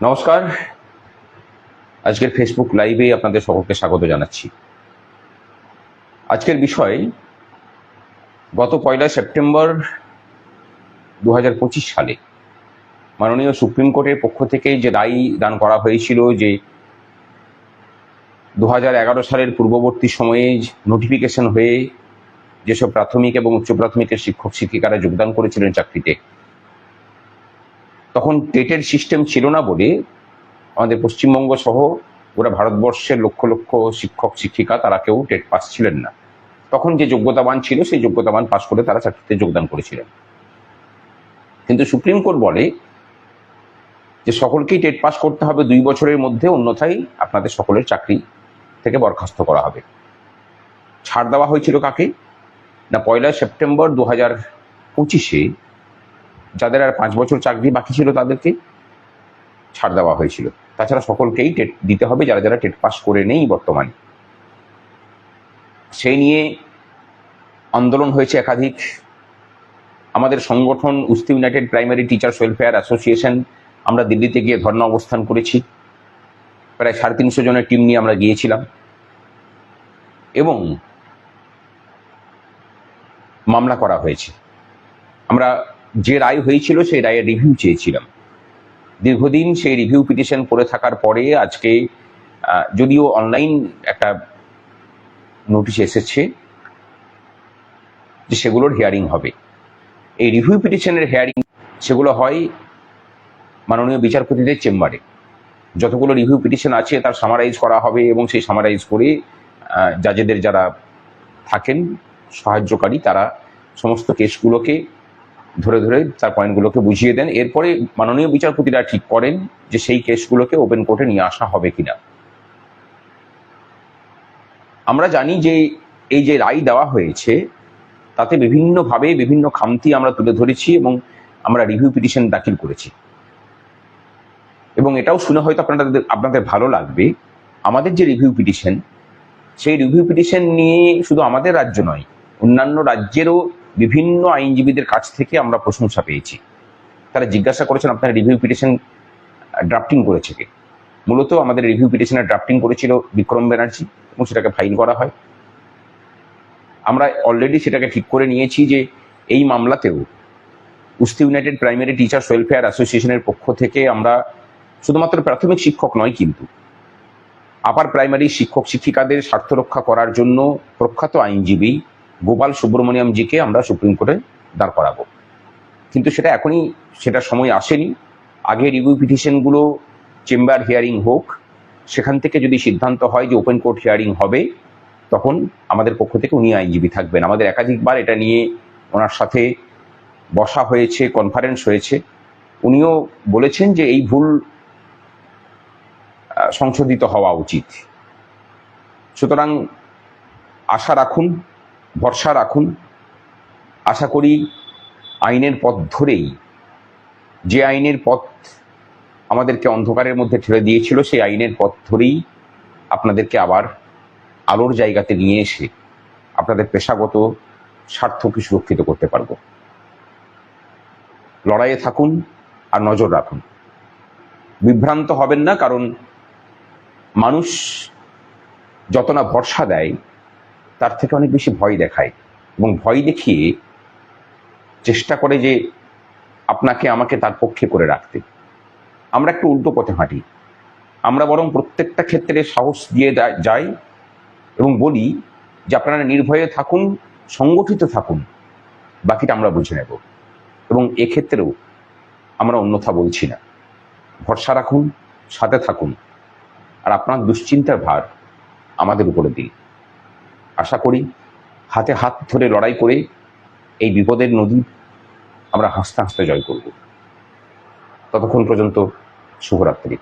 নমস্কার। আজকের ফেসবুক লাইভে আপনাদের সকলকে স্বাগত জানাচ্ছি। আজকের বিষয় গত 1 সেপ্টেম্বর 2025 সালে মাননীয় সুপ্রিম কোর্টের পক্ষ থেকে যে রায় দান করা হয়েছিল যে 2011 সালের পূর্ববর্তী সময়ে নোটিফিকেশন হয়ে যেসব প্রাথমিক এবং উচ্চ প্রাথমিকের শিক্ষক শিক্ষিকারা যোগদান করেছিলেন চাকরিতে, তখন টেটের সিস্টেম ছিল না বলে আমাদের পশ্চিমবঙ্গ সহ গোটা ভারতবর্ষের লক্ষ লক্ষ শিক্ষক শিক্ষিকা তারা কেউ টেট পাস ছিলেন না। তখন যে যোগ্যতাবান ছিল সেই যোগ্যতাবান পাস করে তারা চাকরিতে যোগদান করেছিলেন। কিন্তু সুপ্রিম কোর্ট বলে যে সকলকেই টেট পাস করতে হবে 2 বছরের মধ্যে, অন্যথায় আপনাদের সকলের চাকরি থেকে বরখাস্ত করা হবে। ছাড় দেওয়া হয়েছিল কাকে না, 1 সেপ্টেম্বর 2025-এ যাদের আর 5 বছর চাকরি বাকি ছিল তাদেরকে ছাড় দেওয়া হয়েছিল। তাছাড়া সকলকেই টেট দিতে হবে যারা যারা টেট পাস করে নেই বর্তমানে। সেই নিয়ে আন্দোলন হয়েছে একাধিক। আমাদের সংগঠন উস্তি united primary teachers welfare association, আমরা দিল্লিতে গিয়ে ধর্ণা অবস্থান করেছি। প্রায় 350 জনের টিম নিয়ে আমরা গিয়েছিলাম এবং মামলা করা হয়েছে। আমরা যে রায় হয়েছিল সেই রায়ের রিভিউ চেয়েছিলাম। দীর্ঘদিন সেই রিভিউ পিটিশন পড়ে থাকার পরে আজকে যদিও অনলাইন একটা নোটিশ এসেছে যে সেগুলোর হিয়ারিং হবে। এই রিভিউ পিটিশনের হিয়ারিং সেগুলো হয় মাননীয় বিচারপতিদের চেম্বারে। যতগুলো রিভিউ পিটিশন আছে তার সামারাইজ করা হবে এবং সেই সামারাইজ করে জাজেদের যারা থাকেন সাহায্যকারী তারা সমস্ত কেসগুলোকে ধরে ধরে তার পয়েন্টগুলোকে বুঝিয়ে দেন। এরপরে মাননীয় বিচারপতিরা ঠিক করেন যে সেই কেসগুলোকে ওপেন কোর্টে নিয়ে আসা হবে কিনা। আমরা জানি যে এই যে রায় দেওয়া হয়েছে তাতে বিভিন্নভাবে বিভিন্ন খামতি আমরা তুলে ধরেছি এবং আমরা রিভিউ পিটিশন দাখিল করেছি। এবং এটাও শুনে হয়তো আপনাদের ভালো লাগবে, আমাদের যে রিভিউ পিটিশন সেই রিভিউ পিটিশন নিয়ে শুধু আমাদের রাজ্য নয়, অন্যান্য রাজ্যেরও বিভিন্ন আইনজীবীদের কাছ থেকে আমরা প্রশংসা পেয়েছি। তারা জিজ্ঞাসা করেছেন আপনার রিভিউ পিটিশন ড্রাফটিং করেছে কে। মূলত আমাদের রিভিউ পিটিশনের ড্রাফটিং করেছিল বিক্রম ব্যানার্জি এবং সেটাকে ফাইল করা হয়। আমরা অলরেডি সেটাকে ঠিক করে নিয়েছি যে এই মামলাতেও উস্তি ইউনাইটেড প্রাইমারি টিচার্স ওয়েলফেয়ার অ্যাসোসিয়েশনের পক্ষ থেকে আমরা শুধুমাত্র প্রাথমিক শিক্ষক নয়, কিন্তু আপার প্রাইমারি শিক্ষক শিক্ষিকাদের স্বার্থ রক্ষা করার জন্য প্রখ্যাত আইনজীবী গোপাল সুব্রমণিয়ামজিকে আমরা সুপ্রিম কোর্টে দাঁড় করাবো। কিন্তু সেটা এখনই সেটার সময় আসেনি। আগে রিভিউ পিটিশনগুলো চেম্বার হিয়ারিং হোক, সেখান থেকে যদি সিদ্ধান্ত হয় যে ওপেন কোর্ট হিয়ারিং হবে তখন আমাদের পক্ষ থেকে উনি আইনজীবী থাকবেন। আমাদের একাধিকবার এটা নিয়ে ওনার সাথে বসা হয়েছে, কনফারেন্স হয়েছে। উনিও বলেছেন যে এই ভুল সংশোধিত হওয়া উচিত। সুতরাং আশা রাখুন, ভরসা রাখুন। আশা করি আইনের পথ ধরেই, যে আইনের পথ আমাদেরকে অন্ধকারের মধ্যে ঠেলে দিয়েছিল সেই আইনের পথ ধরেই আপনাদেরকে আবার আলোর জায়গাতে নিয়ে এসে আপনাদের পেশাগত স্বার্থকে সুরক্ষিত করতে পারব। লড়াইয়ে থাকুন আর নজর রাখুন, বিভ্রান্ত হবেন না। কারণ মানুষ যত না ভরসা দেয় তার থেকে অনেক বেশি ভয় দেখায় এবং ভয় দেখিয়ে চেষ্টা করে যে আপনাকে আমাকে তার পক্ষে করে রাখতে। আমরা একটু উল্টো পথে হাঁটি। আমরা বরং প্রত্যেকটা ক্ষেত্রে সাহস দিয়ে যাই এবং বলি যে আপনারা নির্ভয়ে থাকুন, সংগঠিত থাকুন, বাকিটা আমরা বুঝে নেব। এবং এক্ষেত্রেও আমরা অন্যথা বলছি না। ভরসা রাখুন, সাথে থাকুন, আর আপনার দুশ্চিন্তার ভার আমাদের উপরে দিন। আশা করি হাতে হাত ধরে লড়াই করে এই বিপদের নদী আমরা হাসতে হাসতে জয় করব। ততক্ষণ পর্যন্ত শুভরাত্রি।